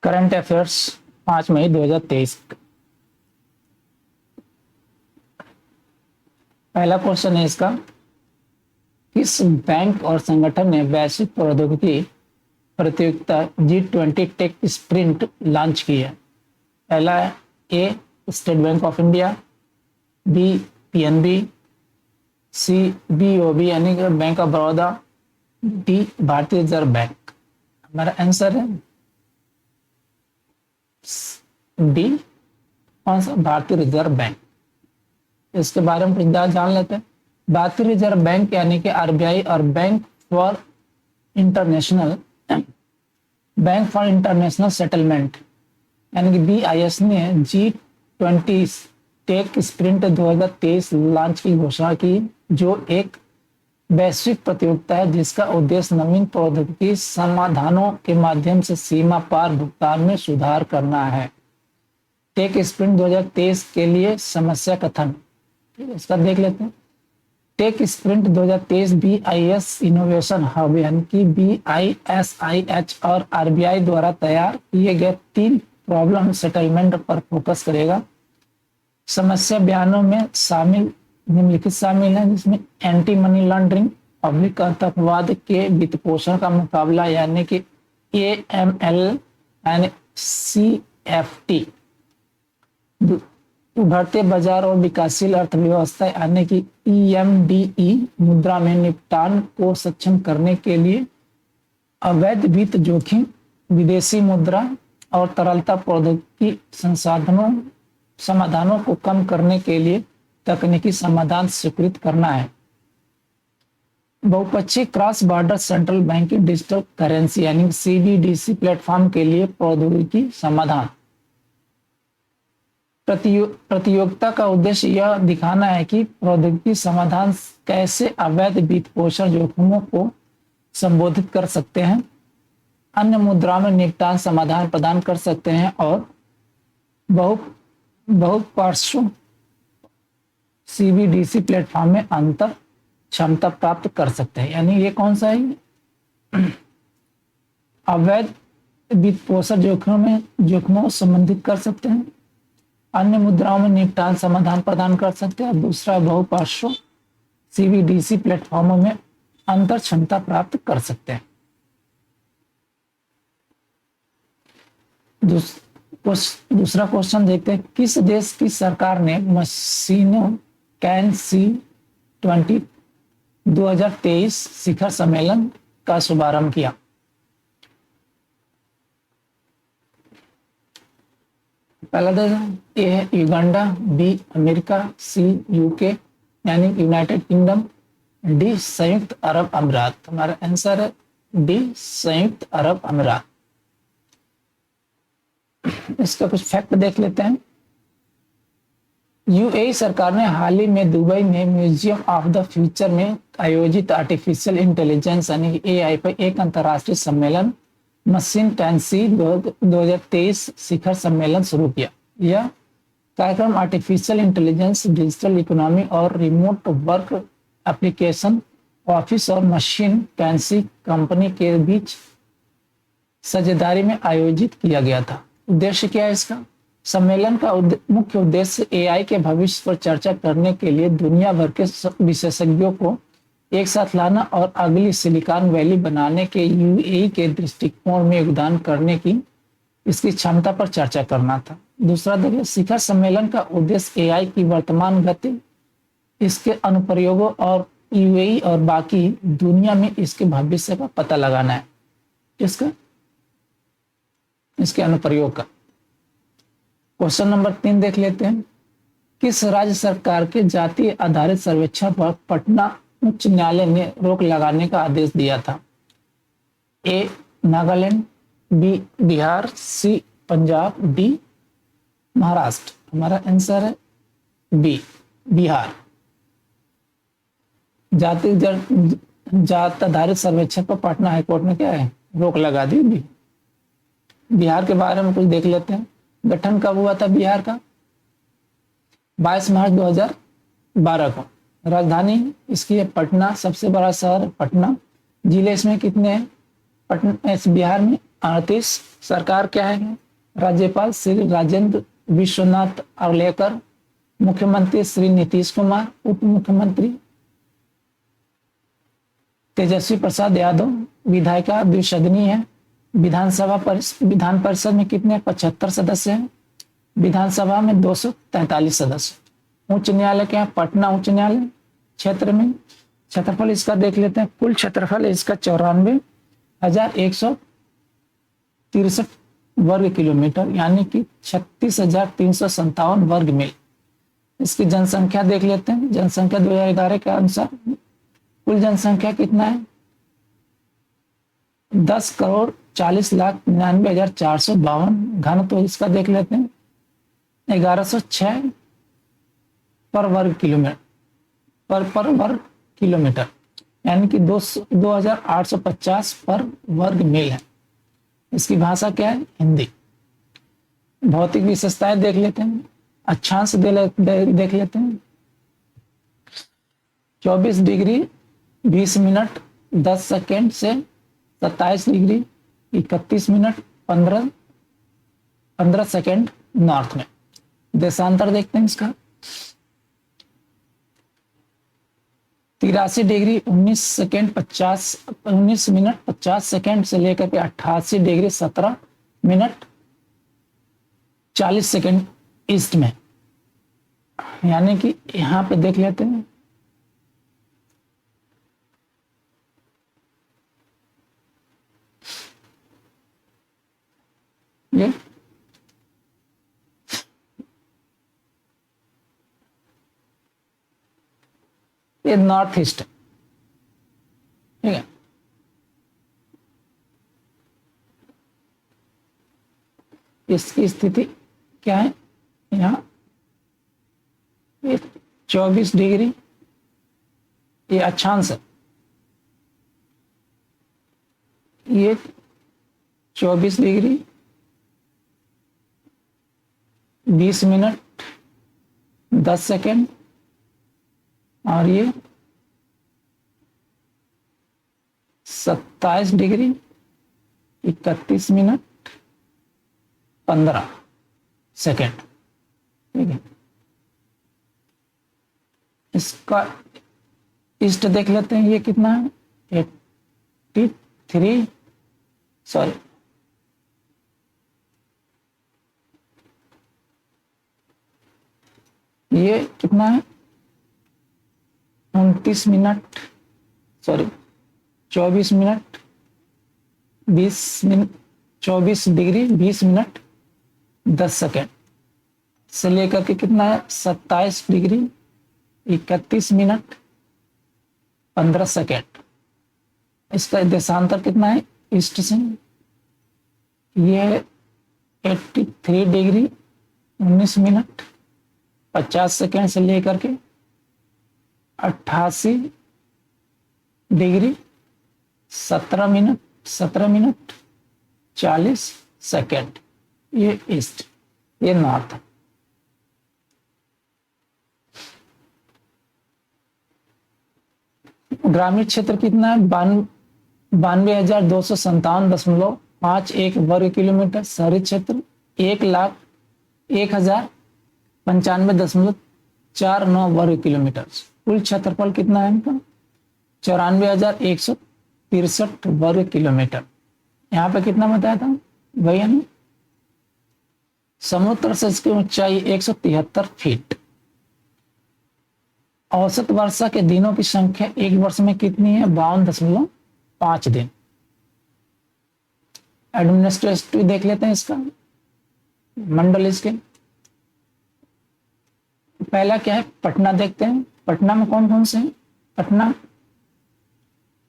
Current affairs 5 मई 2023। पहला question है इसका, किस बैंक और संगठन ने वैश्विक प्रौद्योगिकी प्रतियोगिता G20 टेक स्प्रिंट लॉन्च की है? पहला है A State Bank of India, B PNB, C BOB यानी कि Bank of Baroda, D Bharatiya Reserve Bank. हमारा आंसर है डी, कौन सा? भारतीय रिजर्व बैंक। इसके बारे में कुछ जान लेते हैं। भारतीय रिजर्व बैंक यानी कि आरबीआई और बैंक फॉर इंटरनेशनल सेटलमेंट यानी कि बीआईएस ने G20 टेक स्प्रिंट 2023 लॉन्च की घोषणा की, जो एक वैश्विक प्रतियोगिता है जिसका उद्देश्य नवीन प्रौद्योगिकी समाधानों के माध्यम से सीमा पार भुगतान में सुधार करना है। टेक स्प्रिंट 2023 के लिए समस्या कथन, इसका देख लेते हैं। Tech sprint 2023 BIS innovation hub यानी कि BISIH और आरबीआई द्वारा तैयार किए गए 3 प्रॉब्लम सेटलमेंट पर फोकस करेगा। समस्या बयानों में शामिल निम्नलिखित शामिल है, जिसमें एंटी मनी लॉन्ड्रिंग, पब्लिक आतंकवाद के वित्त पोषण का मुकाबला यानी कि AML यानी CFT, उभरते बाजार और विकासशील अर्थव्यवस्था यानी कि EMDE, मुद्रा में निपटान को सक्षम करने के लिए अवैध वित्त जोखिम, विदेशी मुद्रा और तरलता प्रौद्योगिकी समाधानों को कम करने के लिए तकनीकी समाधान स्वीकृत करना है। बहुपक्षीय cross border central banking digital currency यानी CBDC प्लेटफॉर्म के लिए प्रौद्योगिकी समाधान। प्रतियोगिता का उद्देश्य यह दिखाना है कि प्रौद्योगिकी समाधान कैसे अवैध वित्त पोषण जोखिमों को संबोधित कर सकते हैं, अन्य मुद्राओं में निपटान समाधान प्रदान कर सकते हैं और बहुपार्श्व CBDC प्लेटफॉर्म में अंतर क्षमता प्राप्त कर सकते हैं। यानी ये कौन सा है? अवैध वित्त पोषण जोखिमों को संबंधित कर सकते हैं, अन्य मुद्राओं में निपटान समाधान प्रदान कर सकते हैं, दूसरा बहुपार्श्व CBDC प्लेटफॉर्मों में अंतर क्षमता प्राप्त कर सकते हैं। दूसरा क्वेश्चन देखते हैं, किस देश की सरकार ने मशीनों कैन C20 2023 शिखर सम्मेलन का शुभारंभ किया? पहला देश ए है युगांडा, बी अमेरिका, सी यूके यानी यूनाइटेड किंगडम, डी संयुक्त अरब अमीरात। हमारा आंसर है डी संयुक्त अरब अमीरात। इसका कुछ फैक्ट देख लेते हैं। यूएई सरकार ने हाल ही में दुबई में म्यूजियम ऑफ द फ्यूचर में आयोजित आर्टिफिशियल इंटेलिजेंस यानी AI पर एक अंतर्राष्ट्रीय सम्मेलन मशीन टैंसी 2023 शिखर सम्मेलन शुरू किया। यह कार्यक्रम आर्टिफिशियल इंटेलिजेंस, डिजिटल इकोनॉमी और रिमोट वर्क एप्लीकेशन ऑफिस और मशीन टैंसी कंपनी के बीच साझेदारी में आयोजित किया गया था। उद्देश्य क्या है इसका? सम्मेलन का मुख्य उद्देश्य AI के भविष्य पर चर्चा करने के लिए दुनिया भर के विशेषज्ञों को एक साथ लाना और अगली सिलिकॉन वैली बनाने के यूएई के दृष्टिकोण में योगदान करने की इसकी क्षमता पर चर्चा करना था। दूसरा देखिए, शिखर सम्मेलन का उद्देश्य AI की वर्तमान गति, इसके अनुप्रयोगों और यूएई और बाकी दुनिया में इसके भविष्य का पता लगाना है। इसके अनुप्रयोग का। क्वेश्चन नंबर 3 देख लेते हैं, किस राज्य सरकार के जातीय आधारित सर्वेक्षण पर पटना उच्च न्यायालय ने रोक लगाने का आदेश दिया था? ए नागालैंड, बी बिहार, सी पंजाब, डी महाराष्ट्र। हमारा आंसर है बी बिहार। जात आधारित सर्वेक्षण पर पटना हाईकोर्ट ने क्या है, रोक लगा दी। बिहार के बारे में कुछ देख लेते हैं। गठन कब हुआ था बिहार का? 22 मार्च 2012 को। राजधानी इसकी है पटना, सबसे बड़ा शहर पटना। जिले इसमें कितने हैं? पटना बिहार में 38। सरकार क्या है? राज्यपाल श्री राजेंद्र विश्वनाथ अर्लेकर, मुख्यमंत्री श्री नीतीश कुमार, उप मुख्यमंत्री तेजस्वी प्रसाद यादव, विधायिका द्विसदनीय है। विधान परिषद में कितने? 75 सदस्य हैं। विधानसभा में 243 सदस्य। उच्च न्यायालय क्या है? पटना उच्च न्यायालय। क्षेत्र में क्षेत्रफल इसका देख लेते हैं। कुल क्षेत्रफल इसका 94,163 वर्ग किलोमीटर, यानी कि 36,357 वर्ग मील। इसकी जनसंख्या देख लेते हैं। जनसंख्या 2011 के अनुसार कुल जनसंख्या कितना है? 10,40,99,452। घन तो इसका देख लेते हैं 1106 पर वर्ग किलोमीटर पर वर्ग किलोमीटर, यानी कि 2,850 पर वर्ग मील है। इसकी भाषा क्या है? हिंदी। भौतिक विशेषताएं देख लेते हैं। अक्षांश देख लेते हैं। 24 डिग्री 20 मिनट 10 सेकेंड से 27 डिग्री 31 मिनट 15 सेकेंड नॉर्थ में। देशांतर देखते हैं इसका। 83 डिग्री 19 मिनट 50 सेकेंड से लेकर के 88 डिग्री 17 मिनट 40 सेकेंड ईस्ट में, यानी कि यहां पे देख लेते हैं। ये नॉर्थ ईस्ट, ठीक है। इसकी स्थिति क्या है? यहाँ ये 24 डिग्री ये अक्षांश है। ये 24 डिग्री 20 मिनट 10 सेकेंड, और ये 27 डिग्री 31 मिनट 15 सेकेंड, ठीक है। इसका ईस्ट देख लेते हैं। ये कितना है? 83, सॉरी, ये कितना है? 29 minute, sorry 24 minute 20 minute 24 degree 20 minute 10 second से लेकर के कितना है? 27 डिग्री 31 मिनट 15 सेकेंड। इसका देशांतर कितना है? ईस्ट से ये 83 डिग्री 19 मिनट 50 सेकेंड से लेकर के 88 डिग्री 17 मिनट 40 सेकेंड। ये ईस्ट, ये नॉर्थ। ग्रामीण क्षेत्र कितना है? 92,257.51 वर्ग किलोमीटर। शहरी क्षेत्र 1,01,095.49 वर्ग किलोमीटर। कुल क्षेत्रफल कितना है इनका? 94,163 वर्ग किलोमीटर। यहाँ पे कितना बताया था भैया ने? समुद्र से इसकी ऊंचाई 173 फीट। औसत वर्षा के दिनों की संख्या एक वर्ष में कितनी है? 52.5 दिन। एडमिनिस्ट्रेटिव देख लेते हैं इसका मंडल। इसके पहला क्या है? पटना देखते हैं। पटना में कौन कौन से हैं? पटना,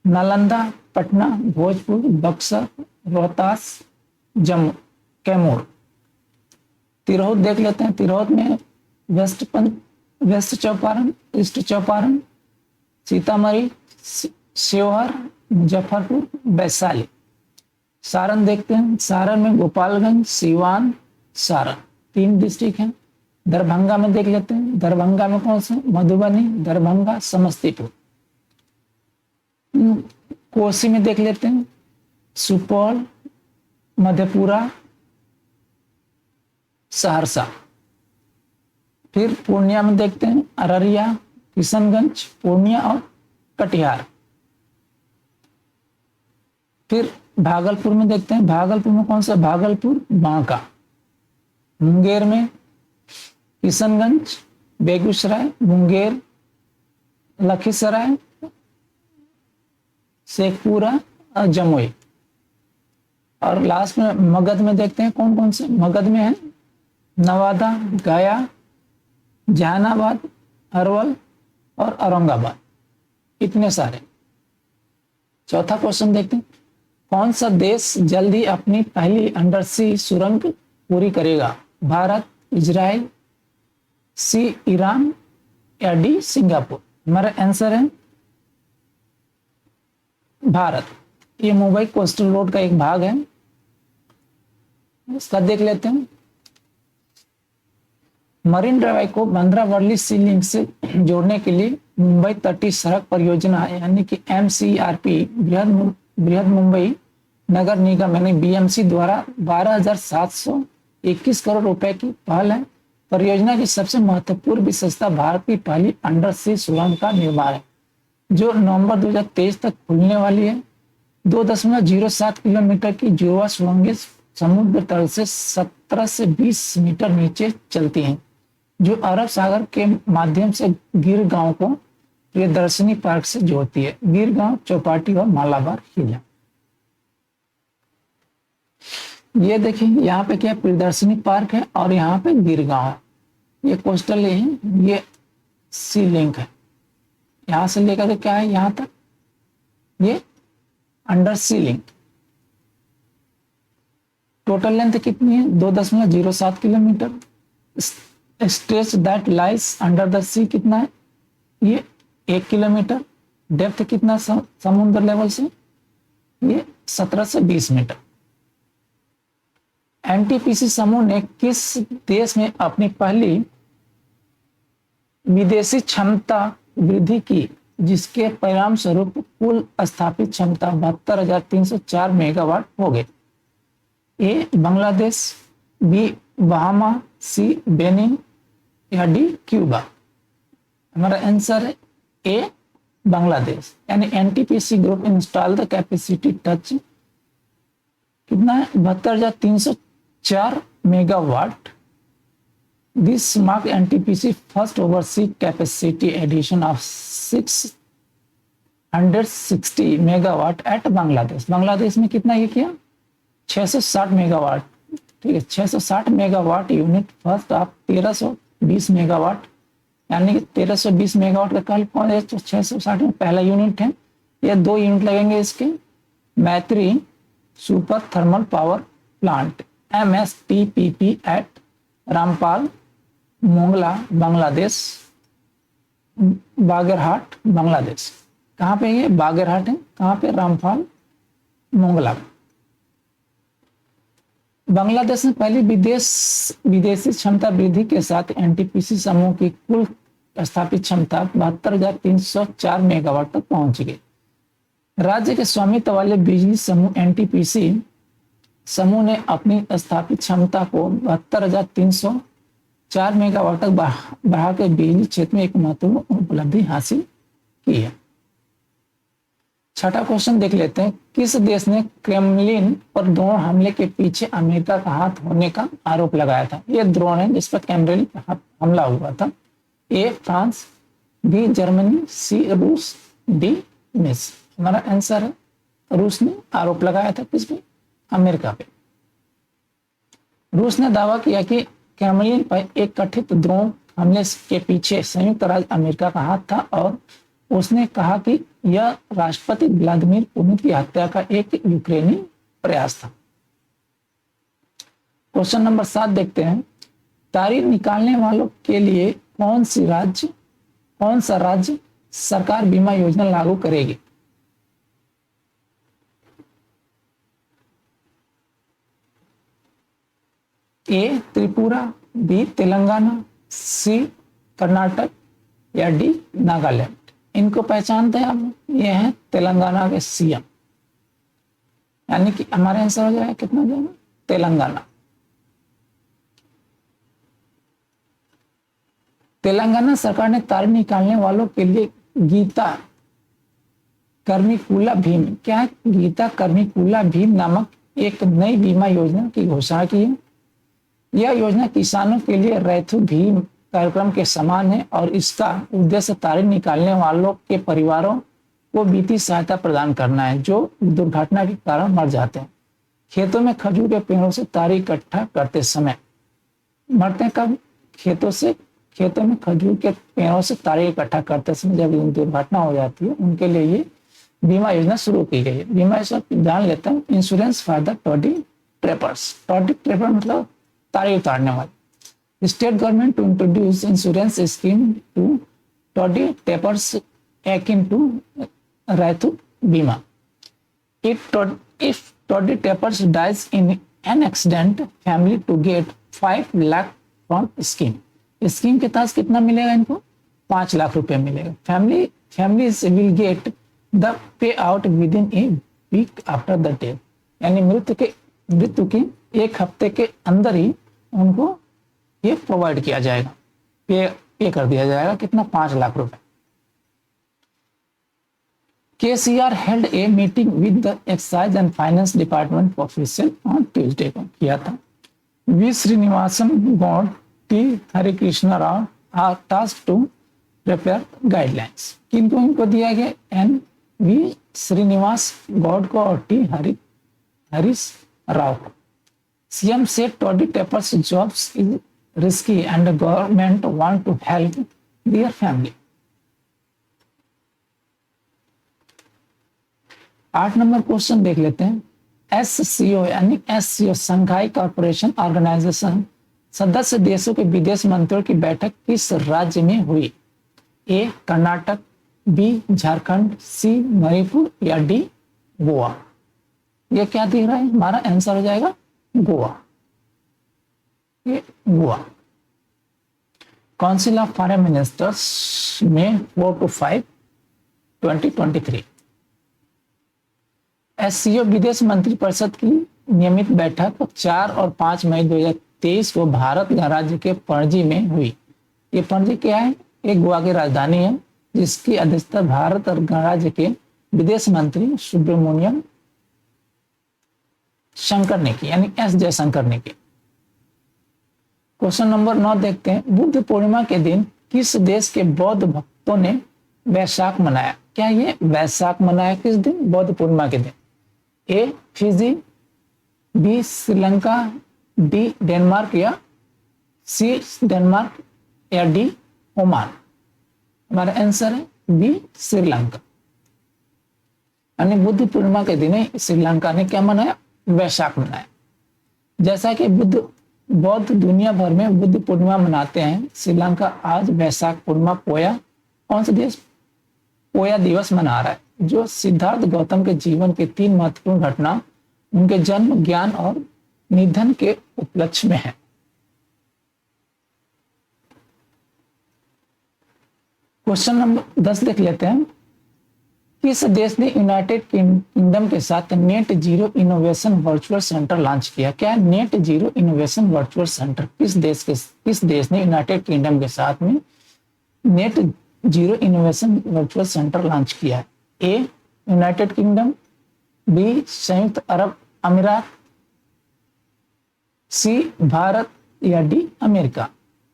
नालंदा, पटना, भोजपुर, बक्सर, रोहतास, जम्मू, कैमूर। तिरहुत देख लेते हैं। तिरहुत में वेस्ट चौपारण, ईस्ट चौपारण, सीतामढ़ी, शिवहर, मुजफ्फरपुर, वैशाली। सारण देखते हैं। सारण में गोपालगंज, सीवान, सारण 3 डिस्ट्रिक्ट हैं। दरभंगा में देख लेते हैं। दरभंगा में कौन से? मधुबनी, दरभंगा, समस्तीपुर। कोसी में देख लेते हैं। सुपौल, मधेपुरा, सहरसा। फिर पूर्णिया में देखते हैं अररिया, किशनगंज, पूर्णिया और कटिहार। फिर भागलपुर में देखते हैं, भागलपुर में कौन सा, भागलपुर, बांका। मुंगेर में किशनगंज, बेगूसराय, मुंगेर, लखीसराय, शेखपुरा और जमुई। और लास्ट में मगध में देखते हैं कौन कौन से, मगध में है नवादा, गया, जहानाबाद, अरवल और औरंगाबाद। इतने सारे। चौथा क्वेश्चन देखते हैं, कौन सा देश जल्दी अपनी पहली अंडर सी सुरंग पूरी करेगा, भारत, इजराइल, सी ईरान या डी सिंगापुर। हमारा आंसर है भारत। ये मुंबई कोस्टल रोड का एक भाग है, इसका देख लेते हैं। मरीन ड्राइव को बांद्रा वर्ली सी लिंक से जोड़ने के लिए मुंबई तटीय सड़क परियोजना यानी कि MCRP बृहद मुंबई नगर निगम यानी BMC द्वारा 12,721 करोड़ रुपए की पहल है। परियोजना की सबसे महत्वपूर्ण विशेषता भारत की पहली अंडर सी सुरंग का निर्माण है, जो नवंबर 2023 तक खुलने वाली है। 2.07 किलोमीटर की जुड़वा सुरंगें समुद्र तल से 17 से 20 मीटर नीचे चलती हैं, जो अरब सागर के माध्यम से गिर गांव को प्रियदर्शनी पार्क से जोड़ती है। गिर गांव, चौपाटी और मालाबार हिल। ये देखिए यहाँ पे क्या प्रियदर्शनी पार्क है और यहाँ पे गिर गांव है। ये कोस्टल है, ये सी लिंक है, यहां से लेकर के क्या है यहां तक, ये under sea link. Total length कितनी है, 2.07 kilometre. Stretch that lies under the sea कितना है, ये 1 किलोमीटर। डेप्थ कितना समुद्र लेवल से, ये 17 से 20 मीटर। NTPC समूह ने किस देश में अपनी पहली विदेशी क्षमता वृद्धि की, जिसके परिणाम स्वरूप कुल स्थापित क्षमता 72,304 मेगावाट हो गए। A Bangladesh, B Bahamas, C Benin या डी क्यूबा। हमारा आंसर है ए बांग्लादेश। यानी NTPC group install the capacity touch कितना है, 72,304 megawatt. This marked NTPC first overseas capacity addition of 660 megawatt at Bangladesh. Bangladesh में कितना ये किया, 660 मेगावाट। ठीक है, 660 megawatt unit first of 1320 megawatt, यानी कि 1320 मेगावाट का कल कौन है, 660 में पहला यूनिट है। ये 2 यूनिट लगेंगे इसके। Maitri super thermal power plant MSTPP at Rampal, Mongla, Bangladesh, Bagerhat, Bangladesh. कहाँ पे ये बागरहाट है, कहाँ पे, रामपाल, मोंगला। बांग्लादेश ने पहली विदेशी क्षमता वृद्धि के साथ NTPC समूह की कुल स्थापित क्षमता 72,304 मेगावाट तक पहुंच गई। राज्य के स्वामित्व वाले बिजली समूह NTPC समूह ने अपनी स्थापित क्षमता को 72,304 मेगावाट तक बढ़ाकर बिजली क्षेत्र में एक महत्वपूर्ण उपलब्धि हासिल की है। छठा क्वेश्चन देख लेते हैं, किस देश ने क्रेमलिन पर ड्रोन हमले के पीछे अमेरिका का हाथ होने का आरोप लगाया था। यह ड्रोन है जिस पर क्रेमलिन पर हमला हुआ था। ए फ्रांस, बी जर्मनी, सी रूस, डी मिस्र। हमारा आंसर है रूस ने आरोप लगाया था किस पे, अमेरिका पे। रूस ने दावा किया कि क्रेमलिन पर एक कथित ड्रोन हमले के पीछे संयुक्त राज्य अमेरिका का हाथ था और उसने कहा कि यह राष्ट्रपति व्लादिमीर पुतिन की हत्या का एक यूक्रेनी प्रयास था। क्वेश्चन नंबर 7 देखते हैं, तारीख निकालने वालों के लिए कौन सा राज्य सरकार बीमा योजना लागू करेगी। ए त्रिपुरा, बी तेलंगाना, सी कर्नाटक या डी नागालैंड। इनको पहचानते हैं आप, ये हैं तेलंगाना के CM। यानी कि हमारे आंसर हो जाएगा कितना हो जाएगा, तेलंगाना। तेलंगाना सरकार ने तार निकालने वालों के लिए गीता कर्मिकुला भीम, क्या है, गीता कर्मिकुला भीम नामक एक नई बीमा योजना की घोषणा की है। यह योजना किसानों के लिए रैथु भीम कार्यक्रम के समान है और इसका उद्देश्य तारी निकालने वालों के परिवारों को वित्तीय सहायता प्रदान करना है जो दुर्घटना के कारण मर जाते हैं। खेतों में खजूर के पेड़ों से तारी इकट्ठा करते समय मरते हैं कब, खेतों में खजूर के पेड़ों से तारी इकट्ठा करते समय जब दुर्घटना हो जाती है उनके लिए ये बीमा योजना शुरू की गई है। बीमा योजना जान लेते हैं, insurance for the toddy tappers. Toddy tapper मतलब तारी उतारने वाले। State government to introduce insurance scheme to toddy tappers akin to Rythu Bima. If toddy tappers dies in an accident, family to get 5 lakh from scheme। Scheme के तहत कितना मिलेगा इनको, 5 लाख रुपए मिलेगा। families will get the payout within a week after the death। यानी मृत्यु के 1 हफ्ते के अंदर ही उनको ये प्रोवाइड किया जाएगा, पे कर दिया जाएगा। कितना, 5 लाख रुपए। KCR held a meeting with the Excise and Finance Department official on Tuesday को किया था। V Srinivasan Gaur, T Harikrishna Rao are tasked to prepare guidelines। किनको इनको दिया गया, N V श्रीनिवास गौड़ को और T हरीश राव को। CM said toddy tappers jobs is risky and the government want to help their family। 8 number question देख लेते हैं। SCO यानी SCO संघाई कॉर्पोरेशन ऑर्गेनाइजेशन सदस्य देशों के विदेश मंत्रियों की बैठक किस राज्य में हुई? A Karnataka, B Jharkhand, C Manipur या D गोवा। ये क्या दिख रहा है, हमारा आंसर हो जाएगा गोवा। ये Goa. Council of foreign ministers में 4 to 5 2023। SCO विदेश मंत्री परिषद की नियमित बैठक 4 और 5 मई 2023 को भारत गणराज्य के पणजी में हुई। ये पणजी क्या है, एक गोवा की राजधानी है जिसकी अध्यक्षता भारत और गणराज्य के विदेश मंत्री सुब्रमण्यम शंकर ने की, यानी S जयशंकर ने की। क्वेश्चन नंबर 9 देखते हैं। बुद्ध पूर्णिमा के दिन किस देश के बौद्ध भक्तों ने वैशाख मनाया? क्या ये वैशाख मनाया किस दिन, बौद्ध पूर्णिमा के दिन? A Fiji, B Sri Lanka, D Denmark या C डेनमार्क या D ओमान। हमारा आंसर है B श्रीलंका। यानी बुद्ध पूर्णिमा के दिन श्रीलंका ने क्या मनाया, वैशाख मनाया। जैसा कि बौद्ध दुनिया भर में बुद्ध पूर्णिमा मनाते हैं, श्रीलंका आज वैशाख पूर्णिमा कौन सा देश पोया दिवस मना रहा है, जो सिद्धार्थ गौतम के जीवन के 3 महत्वपूर्ण घटना उनके जन्म, ज्ञान और निधन के उपलक्ष्य में है। क्वेश्चन नंबर 10 देख लेते हैं। किस देश ने यूनाइटेड किंगडम के साथ net zero innovation virtual centre launch किया? क्या है net zero innovation virtual centre? किस देश ने यूनाइटेड किंगडम के साथ में net zero innovation virtual centre launch किया है? ए यूनाइटेड किंगडम, बी संयुक्त अरब अमीरात, सी भारत या डी अमेरिका।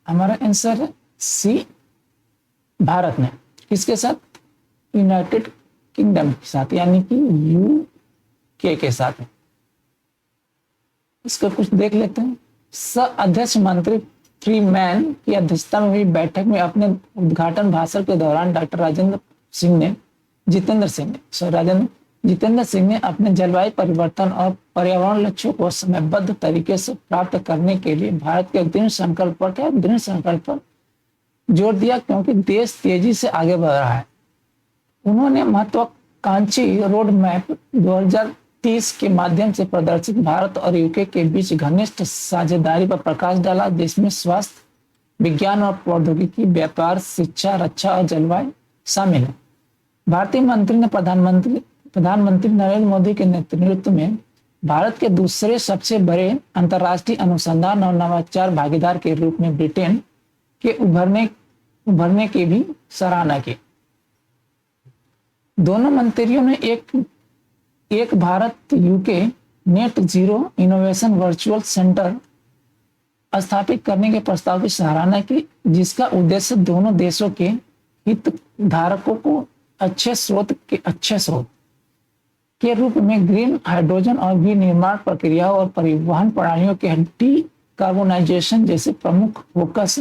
हमारा आंसर है सी भारत ने। किसके साथ? यूनाइटेड किंगडम के साथ, यानी कि यूके के साथ। इसको कुछ देख लेते हैं। अध्यक्ष मंत्री फ्रीमैन की अध्यक्षता में हुई बैठक में अपने उद्घाटन भाषण के दौरान डॉक्टर जितेंद्र सिंह ने अपने जलवायु परिवर्तन और पर्यावरण लक्ष्यों को समयबद्ध तरीके से प्राप्त करने के लिए भारत के दृढ़ संकल्प पर जोर दिया, क्योंकि देश तेजी से आगे बढ़ रहा है। उन्होंने महत्वाकांक्षी रोड मैप 2030 के माध्यम से प्रदर्शित भारत और यूके के बीच घनिष्ठ साझेदारी पर प्रकाश डाला, जिसमें स्वास्थ्य, विज्ञान और प्रौद्योगिकी, व्यापार, शिक्षा, रक्षा और जलवायु शामिल है। भारतीय मंत्री ने प्रधानमंत्री प्रधानमंत्री नरेंद्र मोदी के नेतृत्व में भारत के दूसरे सबसे बड़े अंतर्राष्ट्रीय अनुसंधान और नवाचार भागीदार के रूप में ब्रिटेन के उभरने की भी सराहना की। दोनों मंत्रियों ने एक Bharat UK net zero innovation virtual centre स्थापित करने के प्रस्ताव की सराहना की, जिसका उद्देश्य दोनों देशों के हितधारकों को अच्छे स्रोत के रूप में ग्रीन हाइड्रोजन और विनिर्माण प्रक्रियाओं और परिवहन प्रणालियों के डीकार्बोनाइजेशन जैसे प्रमुख फोकस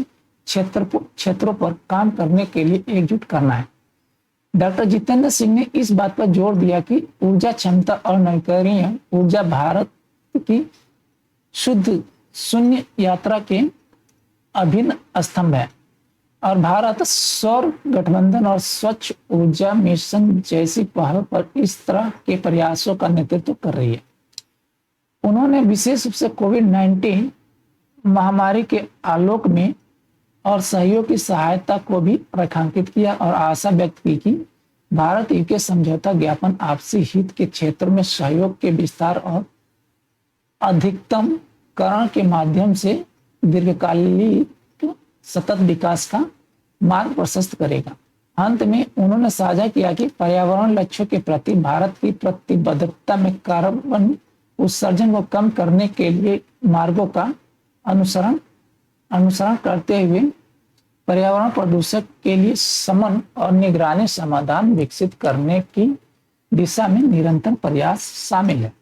क्षेत्रों पर काम करने के लिए एकजुट करना है। डॉक्टर जितेंद्र सिंह ने इस बात पर जोर दिया कि ऊर्जा क्षमता और नवीकरणीय ऊर्जा भारत की शुद्ध शून्य यात्रा के अभिन्न स्तंभ है और भारत सौर गठबंधन और स्वच्छ ऊर्जा मिशन जैसी पहल पर इस तरह के प्रयासों का नेतृत्व कर रही है। उन्होंने विशेष रूप से कोविड-19 महामारी के आलोक में और सहयोग की सहायता को भी रेखांकित किया और आशा व्यक्त की कि भारत यूके समझौता ज्ञापन आपसी हित के क्षेत्र में सहयोग के विस्तार और अधिकतमकरण के माध्यम से दीर्घकालिक सतत विकास का मार्ग प्रशस्त करेगा। अंत में उन्होंने साझा किया कि पर्यावरण लक्ष्यों के प्रति भारत की प्रतिबद्धता में कार्बन उत्सर्जन को कम करने के लिए मार्गों का अनुसरण करते हुए पर्यावरण प्रदूषण के लिए समन और निगरानी समाधान विकसित करने की दिशा में निरंतर प्रयास शामिल है।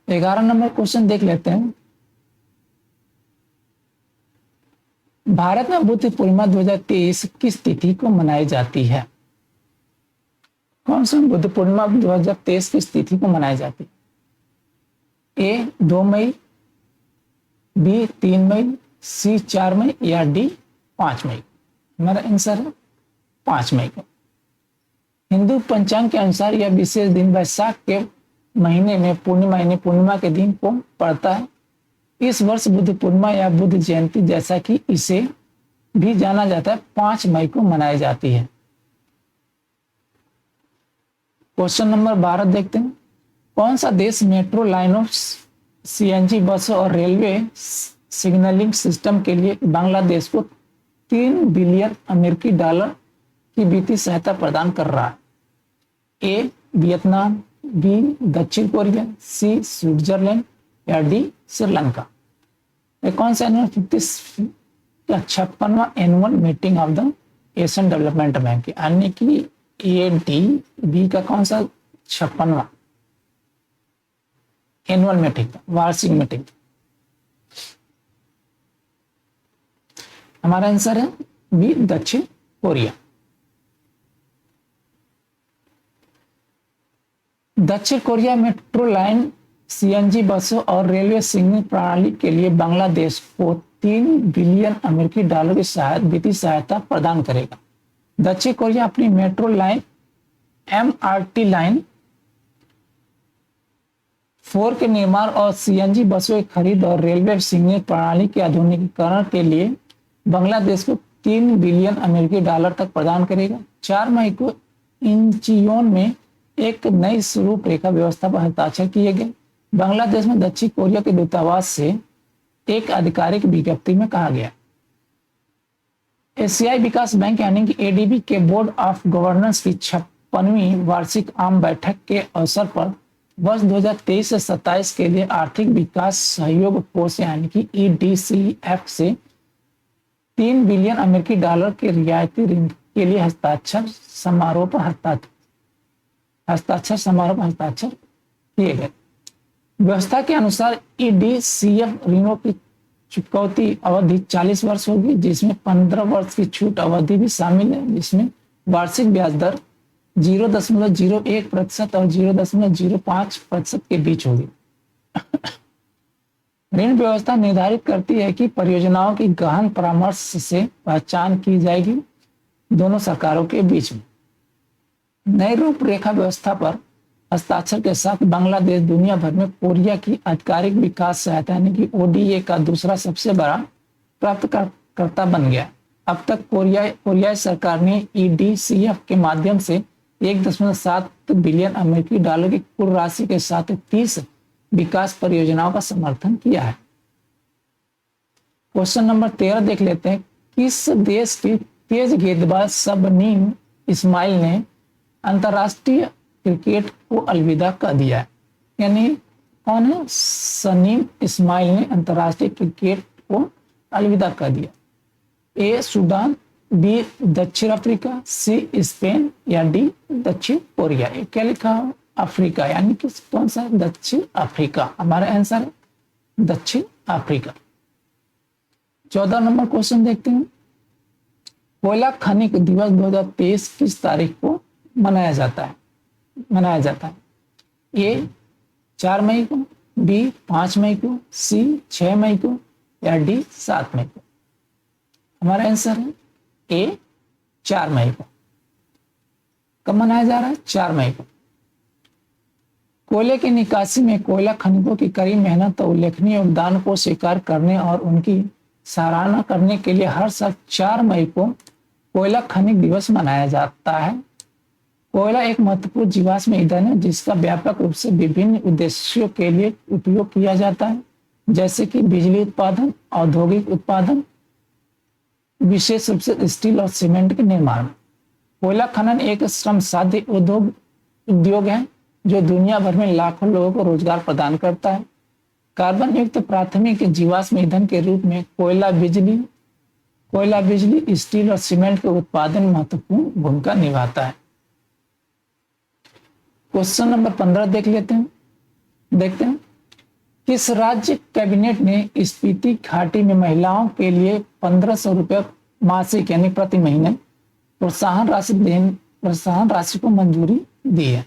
11 नंबर क्वेश्चन देख लेते हैं। भारत में बुद्ध पूर्णिमा 2023 किस तिथि को मनाई जाती है? कौन सी बुद्ध पूर्णिमा 2023 किस तिथि को मनाई जाती है? ए 2 मई, बी 3 मई, सी 4 मई या डी 5 मई? हमारा आंसर है 5 मई को। हिंदू पंचांग के अनुसार यह विशेष दिन वैशाख के महीने में पूर्णिमा के दिन को पड़ता है। इस वर्ष बुद्ध पूर्णिमा या बुद्ध जयंती जैसा कि इसे भी जाना जाता है 5 मई को मनाई जाती है। क्वेश्चन नंबर 12 देखते हैं। कौन सा देश मेट्रो लाइनों, सीएनजी बसों और रेलवे सिग्नलिंग सिस्टम के लिए बांग्लादेश को 3 बिलियन अमेरिकी डॉलर की वित्तीय सहायता प्रदान कर रहा है? ए वियतनाम, बी दक्षिण कोरिया, सी स्विट्जरलैंड या डी श्रीलंका? कौन सा 56वां annual meeting of the Asian development bank, यानी कि ए डी बी का कौन सा 56वां एनुअल मीटिंग, वार्षिक मीटिंग? हमारा आंसर है बी दक्षिण कोरिया। दक्षिण कोरिया मेट्रो लाइन, सीएनजी बसों और रेलवे सिग्नल प्रणाली के लिए बांग्लादेश को 3 बिलियन अमेरिकी डॉलर की वित्तीय सहायता प्रदान करेगा। दक्षिण कोरिया अपनी मेट्रो लाइन, एमआरटी लाइन 4 के निर्माण और सीएनजी बसों की खरीद और रेलवे सिग्नल प्रणाली के आधुनिकीकरण के लिए बांग्लादेश को 3 बिलियन अमेरिकी डॉलर तक प्रदान करेगा। 4 मई को इंचियोन में एक नई रूपरेखा व्यवस्था पर हस्ताक्षर किए गए। बांग्लादेश में दक्षिण कोरिया के दूतावास से एक आधिकारिक विज्ञप्ति में कहा गया, एशियाई विकास बैंक यानी कि एडीबी के बोर्ड ऑफ गवर्नेंस की 56वीं वार्षिक आम बैठक के अवसर पर वर्ष 2023 से 27 के लिए आर्थिक विकास सहयोग कोष यानी कि ईडीसीएफ से 3 बिलियन अमेरिकी डॉलर के रियायती ऋण के लिए हस्ताक्षर समारोह पर हस्ताक्षर किए गए। व्यवस्था के अनुसार ईडीसीएफ ऋणों की चुकौती अवधि 40 वर्ष होगी, जिसमें 15 वर्ष की छूट अवधि भी शामिल है, जिसमें वार्षिक ब्याज दर 0.01% और 0.05% के बीच होगी। ऋण व्यवस्था निर्धारित करती है कि परियोजनाओं की गहन परामर्श से पहचान की जाएगी दोनों सरकारों के बीच में। नई रूपरेखा व्यवस्था पर हस्ताक्षर के साथ बांग्लादेश दुनिया भर में कोरिया की आधिकारिक विकास सहायता यानी कि ओडीए का दूसरा सबसे बड़ा प्राप्तकर्ता बन गया। अब तक कोरियाई सरकार ने EDCF के माध्यम से 1.7 बिलियन अमेरिकी डॉलर की कुल राशि के साथ 30 विकास परियोजनाओं का समर्थन किया है। क्वेश्चन नंबर 13 देख लेते हैं। किस देश की तेज गेंदबाज शबनीम इस्माइल ने अंतरराष्ट्रीय क्रिकेट को अलविदा कर दिया है? यानी कौन है? शबनीम इस्माइल ने अंतरराष्ट्रीय क्रिकेट को अलविदा कर दिया। ए सूडान, बी दक्षिण अफ्रीका, सी स्पेन या डी दक्षिण कोरिया। ये क्या लिखा है? अफ्रीका, यानी कि कौन सा? दक्षिण अफ्रीका। हमारा आंसर है दक्षिण अफ्रीका। 14 नंबर क्वेश्चन देखते हैं। कोयला खनिक दिवस 2023 किस तारीख को मनाया जाता है? ए 4 मई को, बी 5 मई को, सी 6 मई को या डी 7 मई को। हमारा आंसर है ए 4 मई को। कब मनाया जा रहा है? 4 मई को। कोयले की निकासी में कोयला खनिकों की कड़ी मेहनत और उल्लेखनीय योगदान को स्वीकार करने और उनकी सराहना करने के लिए हर साल 4 मई को कोयला खनिक दिवस मनाया जाता है। कोयला एक महत्वपूर्ण जीवाश्म ईंधन है जिसका व्यापक रूप से विभिन्न उद्देश्यों के लिए उपयोग किया जाता है, जैसे कि बिजली उत्पादन, औद्योगिक उत्पादन, विशेष रूप से स्टील और सीमेंट के निर्माण में। कोयला खनन एक श्रम साध्य उद्योग है जो दुनिया भर में लाखों लोगों को रोजगार प्रदान करता है। कार्बन युक्त प्राथमिक जीवाश्म ईंधन के रूप में कोयला बिजली, स्टील और सीमेंट के उत्पादन में महत्वपूर्ण भूमिका निभाता है। क्वेश्चन नंबर 15 देखते हैं। किस राज्य कैबिनेट ने स्पीति घाटी में महिलाओं के लिए 1500 रुपये मासिक यानी प्रति महीने प्रोत्साहन राशि को मंजूरी दी है?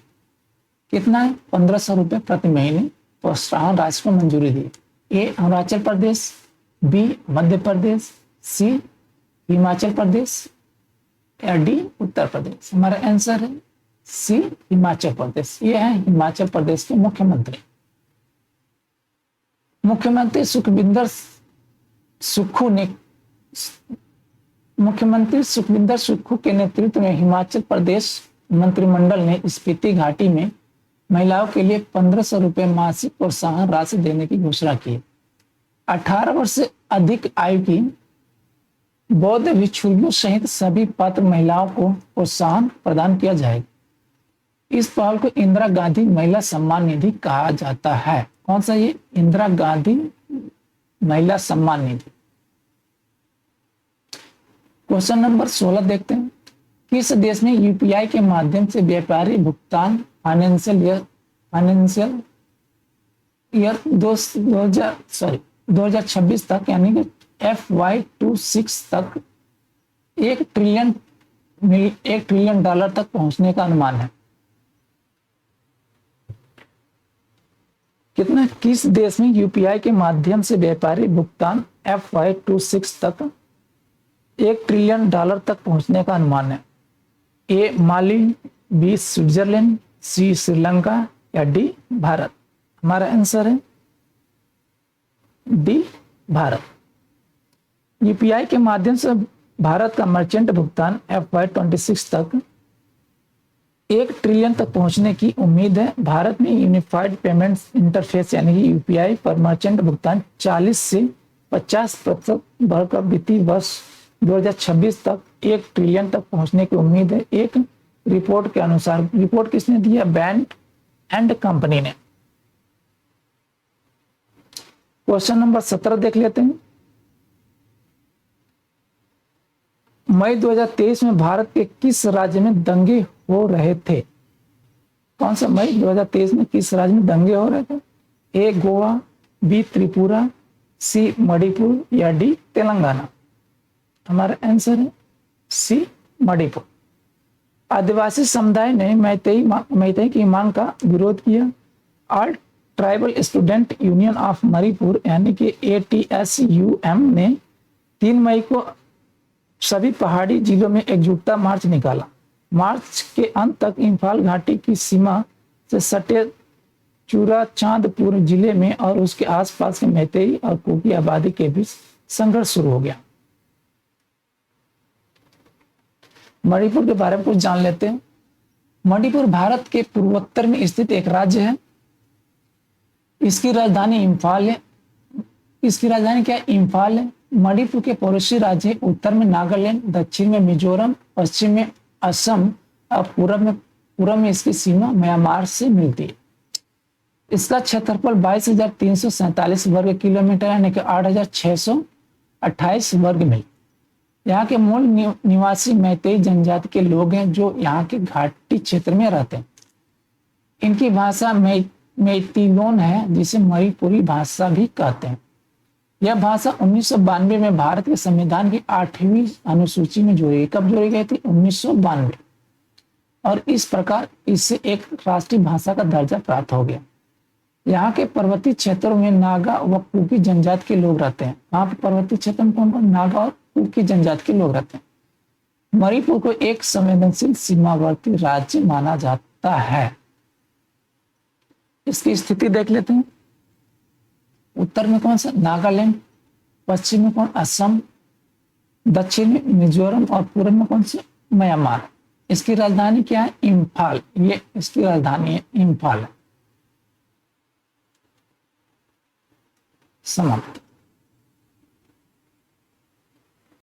कितना है? 1500 रुपये प्रति महीने प्रोत्साहन राशि को मंजूरी दी। ए अरुणाचल प्रदेश, बी मध्य प्रदेश, सी हिमाचल प्रदेश या डी उत्तर प्रदेश। हमारा आंसर है सी हिमाचल प्रदेश। ये है हिमाचल प्रदेश के मुख्यमंत्री सुखविंदर सुक्खू के नेतृत्व में हिमाचल प्रदेश मंत्रिमंडल ने स्पीति घाटी में महिलाओं के लिए 1500 रुपये मासिक प्रोत्साहन राशि देने की घोषणा की। 18 वर्ष से अधिक आयु की बौद्ध भिक्षुओं सहित सभी पात्र महिलाओं को प्रोत्साहन प्रदान किया जाएगा। इस पहल को इंदिरा गांधी महिला सम्मान निधि कहा जाता है। कौन सा? ये इंदिरा गांधी महिला सम्मान निधि। क्वेश्चन नंबर 16 देखते हैं। किस देश में यूपीआई के माध्यम से व्यापारी भुगतान फाइनेंशियल ईयर 2026 तक यानी कि FY26 तक $1 ट्रिलियन तक पहुंचने का अनुमान है? कितना? किस देश में यूपीआई के माध्यम से व्यापारी भुगतान FY26 तक $1 ट्रिलियन तक पहुंचने का अनुमान है? ए माली, बी स्विट्जरलैंड, सी श्रीलंका या डी भारत। हमारा आंसर है डी भारत। यूपीआई के माध्यम से भारत का मर्चेंट भुगतान FY26 तक $1 ट्रिलियन तक पहुंचने की उम्मीद है। भारत में यूनिफाइड पेमेंट्स इंटरफेस यानी कि यूपीआई पर मर्चेंट भुगतान 40 से 50% बढ़कर वित्तीय वर्ष 2026 तक $1 ट्रिलियन तक पहुंचने की उम्मीद है, एक रिपोर्ट के अनुसार। रिपोर्ट किसने दी है? बैंड एंड कंपनी ने। क्वेश्चन नंबर 17 देख लेते हैं। मई 2023 में भारत के किस राज्य में दंगे हो रहे थे? कौन सा? मई 2023 में किस राज्य में दंगे हो रहे थे? ए गोवा, बी त्रिपुरा, सी मणिपुर या डी तेलंगाना। हमारा आंसर है सी मणिपुर। आदिवासी समुदाय ने मैतेई की मांग का विरोध किया। All tribal student union of Manipur यानी कि ATSUM ने 3 मई को सभी पहाड़ी जिलों में एकजुटता मार्च निकाला। मार्च के अंत तक इम्फाल घाटी की सीमा से सटे चूड़ाचांदपुर जिले में और उसके आसपास के मैतेई और कुकी आबादी के बीच संघर्ष शुरू हो गया। मणिपुर के बारे में कुछ जान लेते हैं। मणिपुर भारत के पूर्वोत्तर में स्थित एक राज्य है। इसकी राजधानी इम्फाल है। इसकी राजधानी क्या है? इम्फाल है। मणिपुर के पड़ोसी राज्य है, उत्तर में नागालैंड, दक्षिण में मिजोरम, पश्चिम में असम और पूर्व में इसकी सीमा म्यांमार से मिलती है। इसका क्षेत्रफल 22,347 वर्ग किलोमीटर यानी कि 8,628 वर्ग मील। यहाँ के मूल निवासी मैतेई जनजाति के लोग हैं जो यहाँ के घाटी क्षेत्र में रहते हैं। इनकी भाषा मैतिलोन है, जिसे मणिपुरी भाषा भी कहते हैं। यह भाषा 1992 में भारत के संविधान की 8वीं अनुसूची में जोड़ी गई। कब जोड़ी गई थी? 1992। और इस प्रकार इससे एक राष्ट्रीय भाषा का दर्जा प्राप्त हो गया। यहाँ के पर्वतीय क्षेत्रों में नागा व कुकी जनजाति के लोग रहते हैं। वहां पर पर्वतीय क्षेत्र में कौन कौन? नागा और कुकी जनजाति के लोग रहते हैं। मणिपुर को एक संवेदनशील सीमावर्ती राज्य माना जाता है। इसकी स्थिति देख लेते हैं। उत्तर में कौन सा? नागालैंड, पश्चिम में कौन? असम, दक्षिण में मिजोरम और पूर्व में कौन सा? म्यांमार। इसकी राजधानी क्या है? इम्फाल। ये इसकी राजधानी है, इम्फाल। समाप्त।